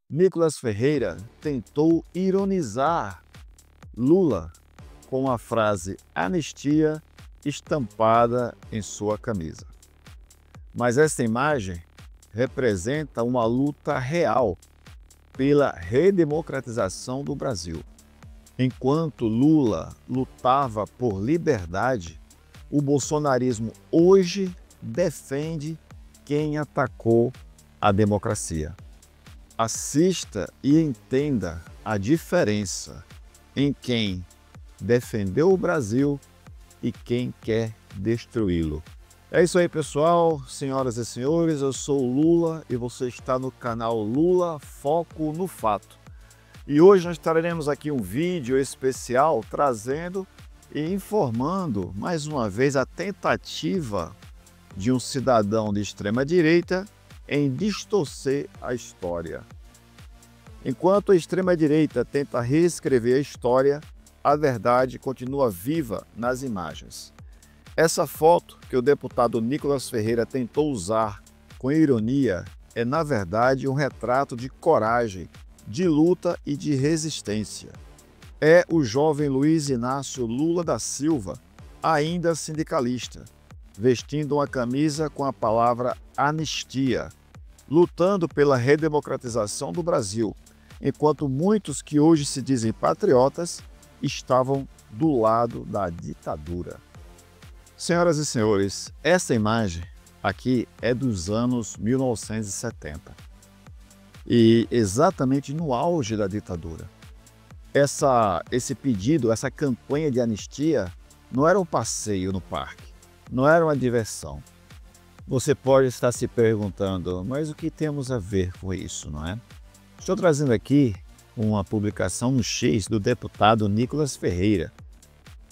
Nicolas Ferreira tentou ironizar Lula com a frase anistia estampada em sua camisa. Mas essa imagem representa uma luta real pela redemocratização do Brasil. Enquanto Lula lutava por liberdade, o bolsonarismo hoje defende quem atacou a democracia. Assista e entenda a diferença em quem defendeu o Brasil e quem quer destruí-lo. É isso aí, pessoal, senhoras e senhores, eu sou o Lula e você está no canal Lula Foco no Fato. E hoje nós traremos aqui um vídeo especial trazendo e informando mais uma vez a tentativa de um cidadão de extrema-direita em distorcer a história. Enquanto a extrema-direita tenta reescrever a história, a verdade continua viva nas imagens. Essa foto que o deputado Nicolas Ferreira tentou usar com ironia é, na verdade, um retrato de coragem, de luta e de resistência. É o jovem Luiz Inácio Lula da Silva, ainda sindicalista, vestindo uma camisa com a palavra anistia, lutando pela redemocratização do Brasil, enquanto muitos que hoje se dizem patriotas estavam do lado da ditadura. Senhoras e senhores, essa imagem aqui é dos anos 1970 e exatamente no auge da ditadura. Esse pedido, essa campanha de anistia não era um passeio no parque, não era uma diversão. Você pode estar se perguntando, mas o que temos a ver com isso, não é? Estou trazendo aqui uma publicação no X do deputado Nicolas Ferreira,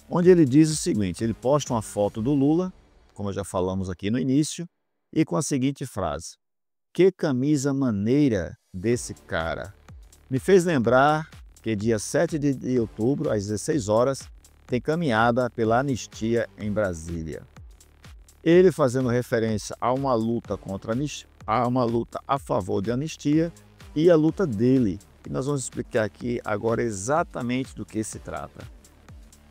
onde ele diz o seguinte, ele posta uma foto do Lula, como já falamos aqui no início, e com a seguinte frase: "Que camisa maneira desse cara". Me fez lembrar que dia 7 de outubro, às 16 horas, tem caminhada pela anistia em Brasília. Ele fazendo referência a uma luta a uma luta a favor de anistia e a luta dele. E nós vamos explicar aqui agora exatamente do que se trata.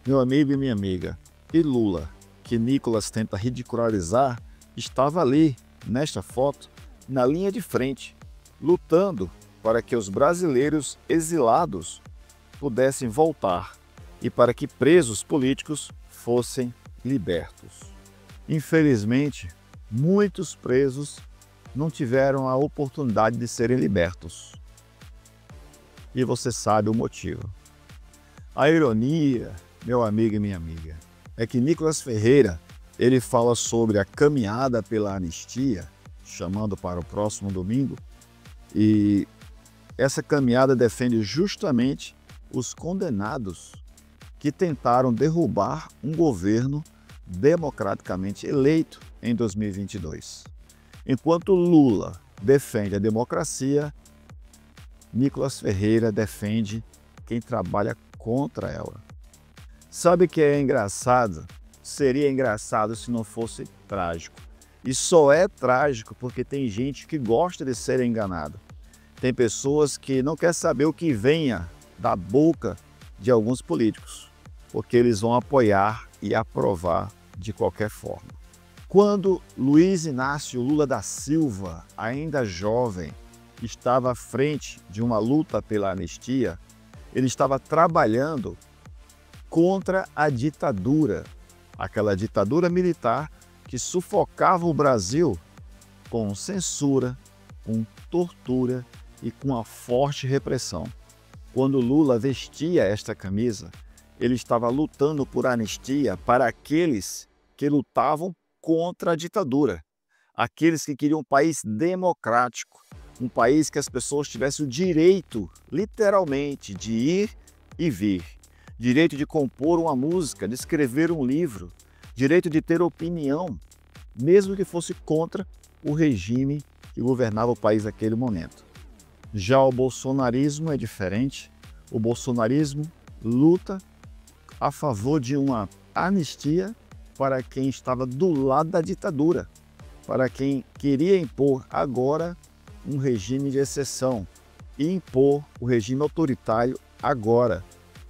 Meu amigo e minha amiga, e Lula, que Nicolas tenta ridicularizar, estava ali, nesta foto, na linha de frente, lutando para que os brasileiros exilados pudessem voltar e para que presos políticos fossem libertos. Infelizmente, muitos presos não tiveram a oportunidade de serem libertos. E você sabe o motivo. A ironia, meu amigo e minha amiga, é que Nicolas Ferreira, ele fala sobre a caminhada pela anistia, chamando para o próximo domingo, e essa caminhada defende justamente os condenados que tentaram derrubar um governo democraticamente eleito em 2022. Enquanto Lula defende a democracia, Nicolas Ferreira defende quem trabalha contra ela. Sabe o que é engraçado? Seria engraçado se não fosse trágico. E só é trágico porque tem gente que gosta de ser enganada. Tem pessoas que não querem saber o que venha da boca de alguns políticos, porque eles vão apoiar e aprovar de qualquer forma. Quando Luiz Inácio Lula da Silva, ainda jovem, estava à frente de uma luta pela anistia, ele estava trabalhando contra a ditadura, aquela ditadura militar que sufocava o Brasil com censura, com tortura e com a forte repressão. Quando Lula vestia esta camisa, ele estava lutando por anistia para aqueles que lutavam contra a ditadura, aqueles que queriam um país democrático, um país que as pessoas tivessem o direito, literalmente, de ir e vir, direito de compor uma música, de escrever um livro, direito de ter opinião, mesmo que fosse contra o regime que governava o país naquele momento. Já o bolsonarismo é diferente. O bolsonarismo luta a favor de uma anistia para quem estava do lado da ditadura, para quem queria impor agora um regime de exceção, e impor o regime autoritário agora,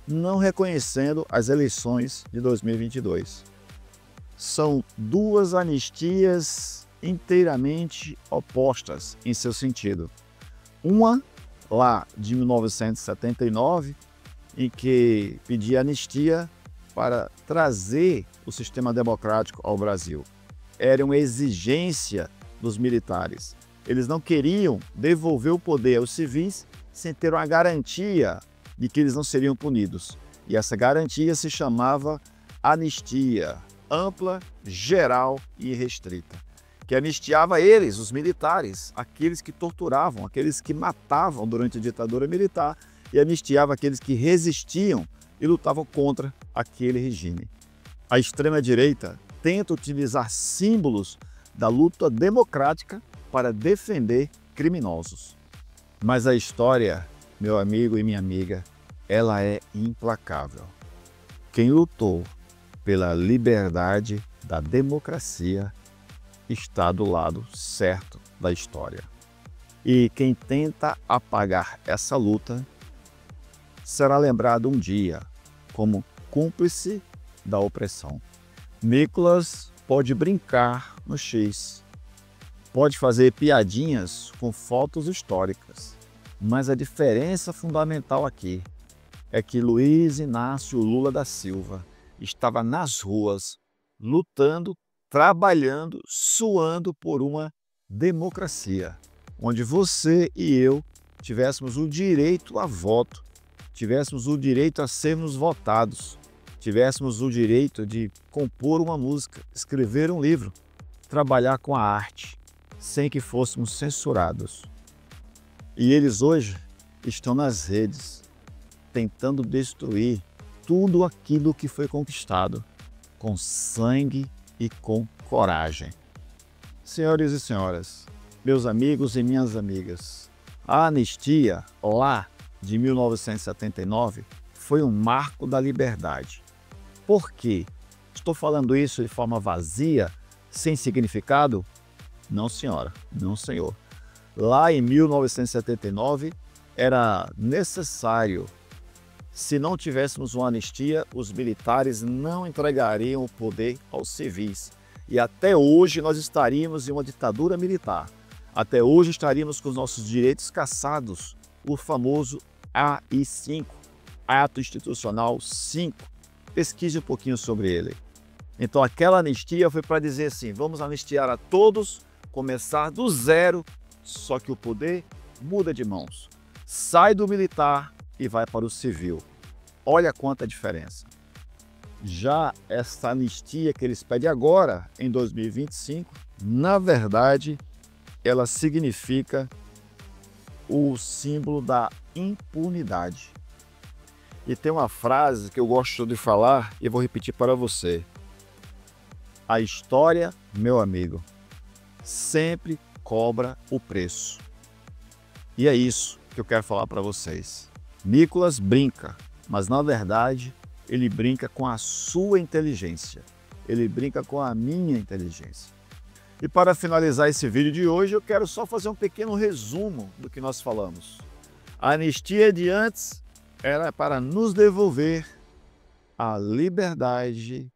não reconhecendo as eleições de 2022. São duas anistias inteiramente opostas em seu sentido. Uma, lá de 1979, em que pedia anistia para trazer o sistema democrático ao Brasil. Era uma exigência dos militares. Eles não queriam devolver o poder aos civis sem ter uma garantia de que eles não seriam punidos. E essa garantia se chamava anistia ampla, geral e restrita, que anistiava eles, os militares, aqueles que torturavam, aqueles que matavam durante a ditadura militar, e anistiava aqueles que resistiam e lutavam contra aquele regime. A extrema-direita tenta utilizar símbolos da luta democrática para defender criminosos. Mas a história, meu amigo e minha amiga, ela é implacável. Quem lutou pela liberdade da democracia está do lado certo da história. E quem tenta apagar essa luta será lembrado um dia como cúmplice da opressão. Nicolas pode brincar no X, pode fazer piadinhas com fotos históricas, mas a diferença fundamental aqui é que Luiz Inácio Lula da Silva estava nas ruas, lutando, trabalhando, suando por uma democracia, onde você e eu tivéssemos o direito a voto, tivéssemos o direito a sermos votados, tivéssemos o direito de compor uma música, escrever um livro, trabalhar com a arte, sem que fôssemos censurados. E eles hoje estão nas redes, tentando destruir tudo aquilo que foi conquistado, com sangue e com coragem. Senhores e senhoras, meus amigos e minhas amigas, a anistia lá de 1979 foi um marco da liberdade. Por quê? Estou falando isso de forma vazia, sem significado? Não, senhora, não, senhor. Lá em 1979 era necessário. Se não tivéssemos uma anistia, os militares não entregariam o poder aos civis. E até hoje nós estaríamos em uma ditadura militar. Até hoje estaríamos com os nossos direitos cassados, o famoso AI-5, Ato Institucional 5. Pesquise um pouquinho sobre ele. Então aquela anistia foi para dizer assim, vamos anistiar a todos, começar do zero, só que o poder muda de mãos. Sai do militar e vai para o civil. Olha quanta diferença. Já essa anistia que eles pedem agora, em 2025, na verdade, ela significa o símbolo da impunidade. E tem uma frase que eu gosto de falar e vou repetir para você. A história, meu amigo, sempre cobra o preço. E é isso que eu quero falar para vocês. Nicolas brinca, mas na verdade ele brinca com a sua inteligência. Ele brinca com a minha inteligência. E para finalizar esse vídeo de hoje, eu quero só fazer um pequeno resumo do que nós falamos. A anistia de antes era para nos devolver a liberdade,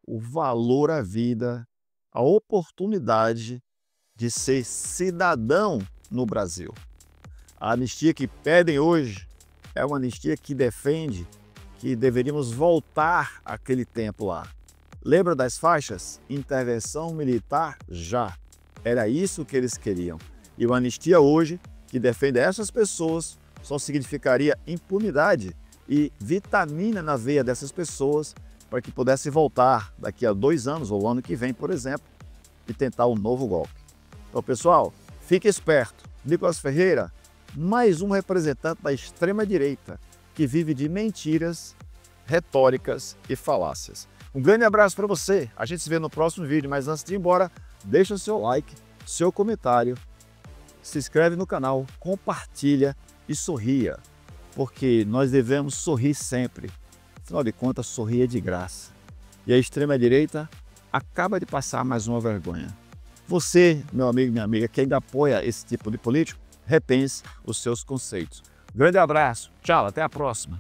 o valor à vida, a oportunidade de ser cidadão no Brasil. A anistia que pedem hoje é uma anistia que defende que deveríamos voltar àquele tempo lá. Lembra das faixas? Intervenção militar já. Era isso que eles queriam. E uma anistia hoje que defende essas pessoas só significaria impunidade e vitamina na veia dessas pessoas para que pudessem voltar daqui a 2 anos ou ano que vem, por exemplo, e tentar um novo golpe. Então, pessoal, fique esperto. Nicolas Ferreira, mais um representante da extrema-direita que vive de mentiras, retóricas e falácias. Um grande abraço para você. A gente se vê no próximo vídeo, mas antes de ir embora, deixa o seu like, seu comentário, se inscreve no canal, compartilha e sorria, porque nós devemos sorrir sempre. Afinal de contas, sorrir é de graça. E a extrema-direita acaba de passar mais uma vergonha. Você, meu amigo e minha amiga, que ainda apoia esse tipo de político, repense os seus conceitos. Grande abraço, tchau, até a próxima.